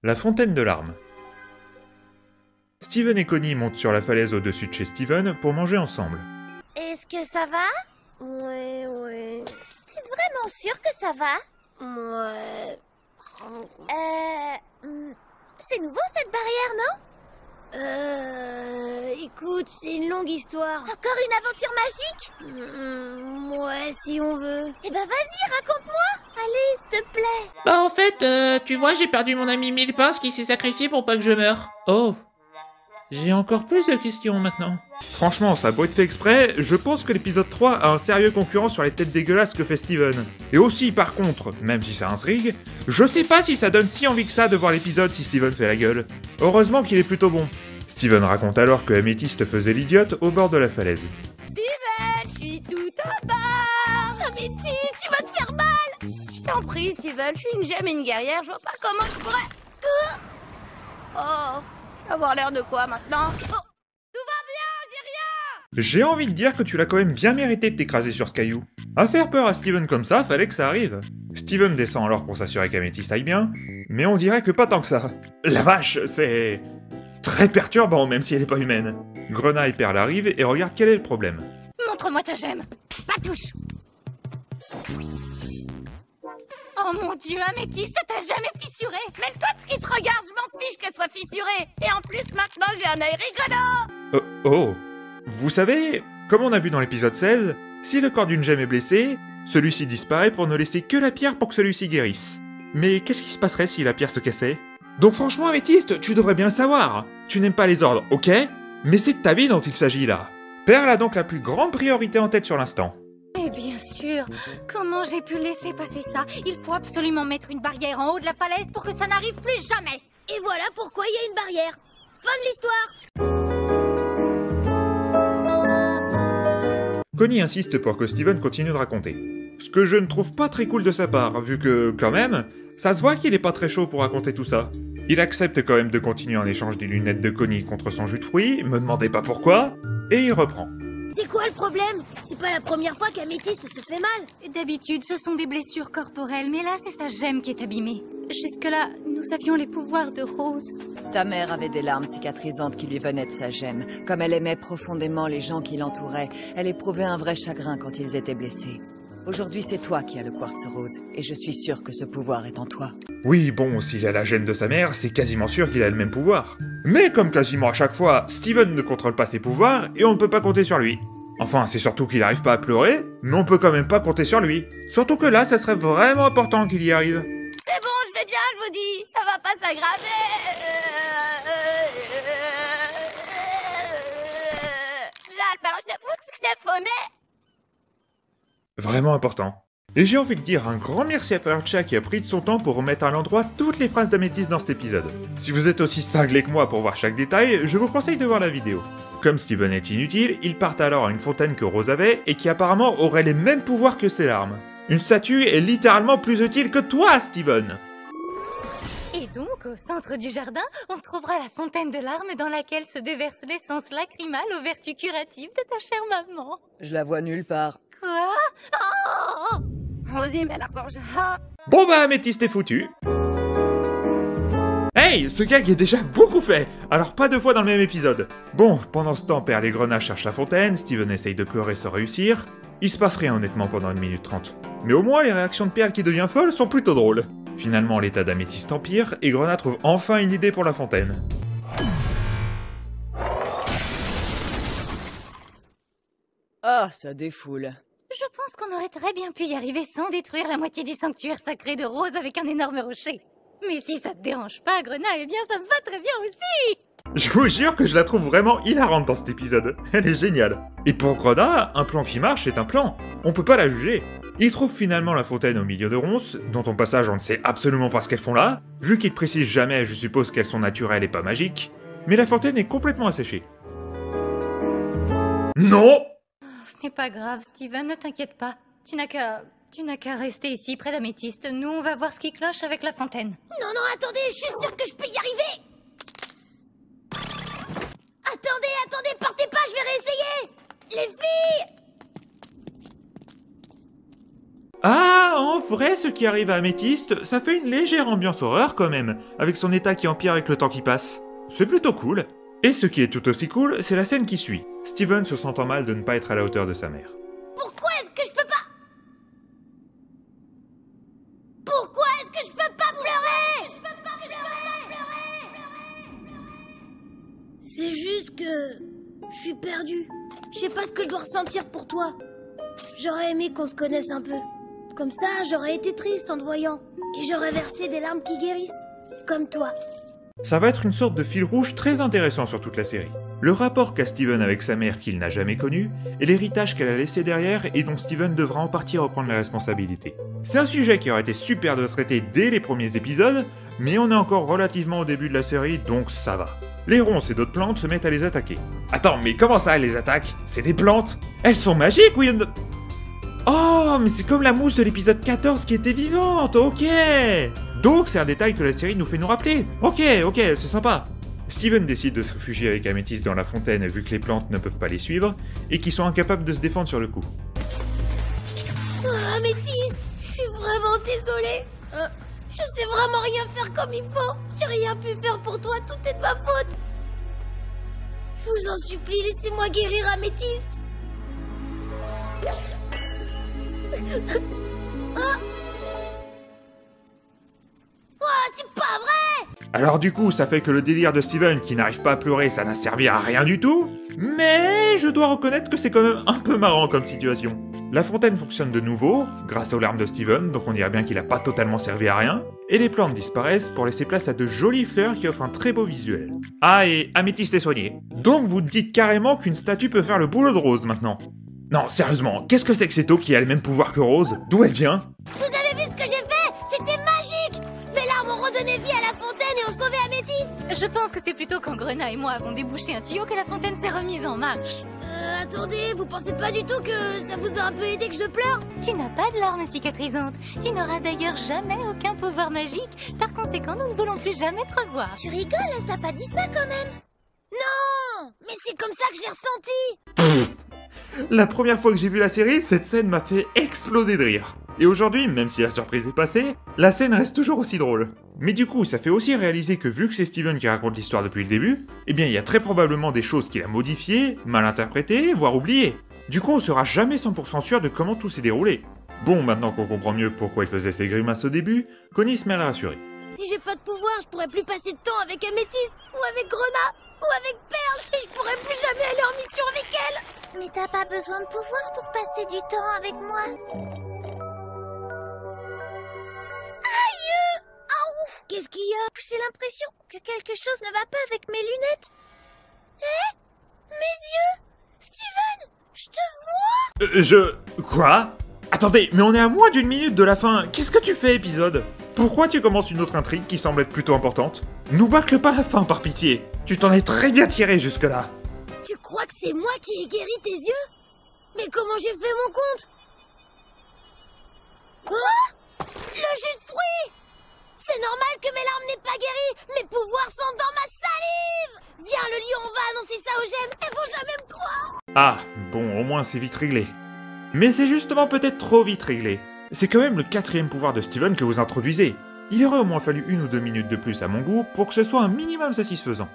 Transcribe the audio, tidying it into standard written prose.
La fontaine de larmes. Steven et Connie montent sur la falaise au-dessus de chez Steven pour manger ensemble. Est-ce que ça va? Ouais. T'es vraiment sûr que ça va? Ouais. C'est nouveau cette barrière, non? Écoute, c'est une longue histoire. Encore une aventure magique? Ouais, si on veut. Eh ben vas-y, raconte-moi. Allez, s'il te plaît. Bah en fait, tu vois, j'ai perdu mon ami Mille-Pince qui s'est sacrifié pour pas que je meure. Oh, j'ai encore plus de questions maintenant. Franchement, ça a beau être fait exprès, je pense que l'épisode 3 a un sérieux concurrent sur les têtes dégueulasses que fait Steven. Et aussi, par contre, même si ça intrigue, je sais pas si ça donne si envie que ça de voir l'épisode si Steven fait la gueule. Heureusement qu'il est plutôt bon. Steven raconte alors que Améthyste faisait l'idiote au bord de la falaise. Steven, je suis tout en bas. Améthyste, tu vas te faire mal. Je t'en prie, Steven, je suis une gemme et une guerrière, je vois pas comment je pourrais... Oh, je vais avoir l'air de quoi maintenant? Oh, tout va bien, j'ai rien. J'ai envie de dire que tu l'as quand même bien mérité de t'écraser sur ce caillou. À faire peur à Steven comme ça, fallait que ça arrive. Steven descend alors pour s'assurer qu'Améthyste aille bien, mais on dirait que pas tant que ça. La vache, c'est... très perturbant, même si elle est pas humaine. Grenaille perd la rive et regarde quel est le problème. Montre-moi ta gemme. Pas touche. Oh mon dieu, Améthyste, t'as jamais fissuré. Mêle-toi de ce qui te regarde, je m'en fiche qu'elle soit fissurée. Et en plus, maintenant, j'ai un œil rigolant. Oh. Vous savez, comme on a vu dans l'épisode 16, si le corps d'une gemme est blessé, celui-ci disparaît pour ne laisser que la pierre pour que celui-ci guérisse. Mais qu'est-ce qui se passerait si la pierre se cassait? Donc franchement, Améthyste, tu devrais bien le savoir. Tu n'aimes pas les ordres, ok? Mais c'est de ta vie dont il s'agit là. Pearl a donc la plus grande priorité en tête sur l'instant. Mais bien sûr, comment j'ai pu laisser passer ça? Il faut absolument mettre une barrière en haut de la falaise pour que ça n'arrive plus jamais. Et voilà pourquoi il y a une barrière. Fin de l'histoire. Connie insiste pour que Steven continue de raconter. Ce que je ne trouve pas très cool de sa part, vu que, quand même, ça se voit qu'il est pas très chaud pour raconter tout ça. Il accepte quand même de continuer en échange des lunettes de Connie contre son jus de fruits, me demandez pas pourquoi, et il reprend. C'est quoi le problème? C'est pas la première fois qu'Améthyste se fait mal. D'habitude, ce sont des blessures corporelles, mais là, c'est sa gemme qui est abîmée. Jusque-là, nous avions les pouvoirs de Rose. Ta mère avait des larmes cicatrisantes qui lui venaient de sa gemme. Comme elle aimait profondément les gens qui l'entouraient, elle éprouvait un vrai chagrin quand ils étaient blessés. Aujourd'hui, c'est toi qui as le quartz rose, et je suis sûre que ce pouvoir est en toi. Oui, bon, s'il a la gemme de sa mère, c'est quasiment sûr qu'il a le même pouvoir. Mais comme quasiment à chaque fois, Steven ne contrôle pas ses pouvoirs et on ne peut pas compter sur lui. Enfin, c'est surtout qu'il n'arrive pas à pleurer, mais on peut quand même pas compter sur lui. Surtout que là, ça serait vraiment important qu'il y arrive. C'est bon, je vais bien, je vous dis. Ça va pas s'aggraver. Vraiment important. Et j'ai envie de dire un grand merci à Percha qui a pris de son temps pour remettre à l'endroit toutes les phrases d'Améthyste dans cet épisode. Si vous êtes aussi cinglé que moi pour voir chaque détail, je vous conseille de voir la vidéo. Comme Steven est inutile, ils partent alors à une fontaine que Rose avait et qui apparemment aurait les mêmes pouvoirs que ses larmes. Une statue est littéralement plus utile que toi, Steven! Et donc, au centre du jardin, on trouvera la fontaine de larmes dans laquelle se déverse l'essence lacrymale aux vertus curatives de ta chère maman. Je la vois nulle part. Quoi? Oh, on y met la gorge. Bon bah, Améthyste est foutu. Hey, ce gag est déjà beaucoup fait, alors pas deux fois dans le même épisode. Bon, pendant ce temps, Pearl et Grenat cherchent la fontaine, Steven essaye de pleurer sans réussir. Il se passe rien honnêtement pendant 1 minute 30. Mais au moins, les réactions de Pearl qui devient folle sont plutôt drôles. Finalement, l'état d'Améthyste empire, et Grenat trouve enfin une idée pour la fontaine. Ah, ça défoule. Je pense qu'on aurait très bien pu y arriver sans détruire la moitié du sanctuaire sacré de Rose avec un énorme rocher. Mais si ça te dérange pas, Grenat, eh bien ça me va très bien aussi. Je vous jure que je la trouve vraiment hilarante dans cet épisode. Elle est géniale. Et pour Grenat, un plan qui marche est un plan. On peut pas la juger. Il trouve finalement la fontaine au milieu de ronces, dont au passage on ne sait absolument pas ce qu'elles font là, vu qu'il précise jamais, je suppose qu'elles sont naturelles et pas magiques. Mais la fontaine est complètement asséchée. Non! Ce n'est pas grave, Steven, ne t'inquiète pas. Tu n'as qu'à rester ici près d'Améthyste. Nous, on va voir ce qui cloche avec la fontaine. Non, attendez, je suis sûre que je peux y arriver. Attendez, partez pas, je vais réessayer. Les filles! Ah, vrai, ce qui arrive à Améthyste, ça fait une légère ambiance horreur quand même, avec son état qui empire avec le temps qui passe. C'est plutôt cool. Et ce qui est tout aussi cool, c'est la scène qui suit. Steven se sentant mal de ne pas être à la hauteur de sa mère. Pourquoi est-ce que je peux pas... Pourquoi est-ce que je peux pas pleurer? C'est juste que... je suis perdue. Je sais pas ce que je dois ressentir pour toi. J'aurais aimé qu'on se connaisse un peu. Comme ça, j'aurais été triste en te voyant. Et j'aurais versé des larmes qui guérissent. Comme toi. Ça va être une sorte de fil rouge très intéressant sur toute la série. Le rapport qu'a Steven avec sa mère qu'il n'a jamais connue, et l'héritage qu'elle a laissé derrière et dont Steven devra en partie reprendre les responsabilités. C'est un sujet qui aurait été super de traiter dès les premiers épisodes, mais on est encore relativement au début de la série, donc ça va. Les ronces et d'autres plantes se mettent à les attaquer. Attends, mais comment ça, elles les attaquent? C'est des plantes? Elles sont magiques ou Oh, mais c'est comme la mousse de l'épisode 14 qui était vivante, ok. Donc c'est un détail que la série nous fait nous rappeler. Ok, c'est sympa. Steven décide de se réfugier avec Améthyste dans la fontaine vu que les plantes ne peuvent pas les suivre, et qu'ils sont incapables de se défendre sur le coup. Oh, Améthyste, je suis vraiment désolée. Je sais vraiment rien faire comme il faut. J'ai rien pu faire pour toi, tout est de ma faute. Je vous en supplie, laissez-moi guérir Améthyste. Ah. Oh, c'est pas vrai! Alors du coup, ça fait que le délire de Steven qui n'arrive pas à pleurer, ça n'a servi à rien du tout. Mais je dois reconnaître que c'est quand même un peu marrant comme situation. La fontaine fonctionne de nouveau, grâce aux larmes de Steven, donc on dirait bien qu'il n'a pas totalement servi à rien. Et les plantes disparaissent pour laisser place à de jolies fleurs qui offrent un très beau visuel. Ah, et Améthyste est soignée. Donc vous dites carrément qu'une statue peut faire le boulot de Rose maintenant. Non, sérieusement, qu'est-ce que c'est que cette eau qui a le même pouvoir que Rose? D'où elle vient? Vous avez vu ce que j'ai fait? C'était magique! Mes larmes ont redonné vie à la fontaine et ont sauvé Améthyste! Je pense que c'est plutôt quand Grenat et moi avons débouché un tuyau que la fontaine s'est remise en marche. Attendez, vous pensez pas du tout que ça vous a un peu aidé que je pleure? Tu n'as pas de larmes cicatrisantes. Tu n'auras d'ailleurs jamais aucun pouvoir magique. Par conséquent, nous ne voulons plus jamais te revoir. Tu rigoles, elle t'a pas dit ça quand même? Non! Mais c'est comme ça que je l'ai ressenti! La première fois que j'ai vu la série, cette scène m'a fait exploser de rire. Et aujourd'hui, même si la surprise est passée, la scène reste toujours aussi drôle. Mais du coup, ça fait aussi réaliser que vu que c'est Steven qui raconte l'histoire depuis le début, eh bien il y a très probablement des choses qu'il a modifiées, mal interprétées, voire oubliées. Du coup, on sera jamais 100% sûr de comment tout s'est déroulé. Bon, maintenant qu'on comprend mieux pourquoi il faisait ses grimaces au début, Connie se met à la rassurer. Si j'ai pas de pouvoir, je pourrais plus passer de temps avec Améthyste, ou avec Grenat, ou avec Perle, et je pourrais plus jamais aller en mission avec elle. Mais t'as pas besoin de pouvoir pour passer du temps avec moi. Aïe! Oh, qu'est-ce qu'il y a? J'ai l'impression que quelque chose ne va pas avec mes lunettes. Hé? Mes yeux? Steven, je te vois? Quoi? Attendez, mais on est à moins d'une minute de la fin. Qu'est-ce que tu fais, épisode? Pourquoi tu commences une autre intrigue qui semble être plutôt importante? Nous bâcle pas la fin, par pitié. Tu t'en es très bien tiré jusque-là. Tu crois que c'est moi qui ai guéri tes yeux? Mais comment j'ai fait mon compte? Oh! Le jus de fruits! C'est normal que mes larmes n'aient pas guéri! Mes pouvoirs sont dans ma salive! Viens, le lion, on va annoncer ça aux gemmes! Elles vont jamais me croire! Ah, bon, au moins c'est vite réglé. Mais c'est justement peut-être trop vite réglé. C'est quand même le 4e pouvoir de Steven que vous introduisez. Il aurait au moins fallu 1 ou 2 minutes de plus à mon goût pour que ce soit un minimum satisfaisant.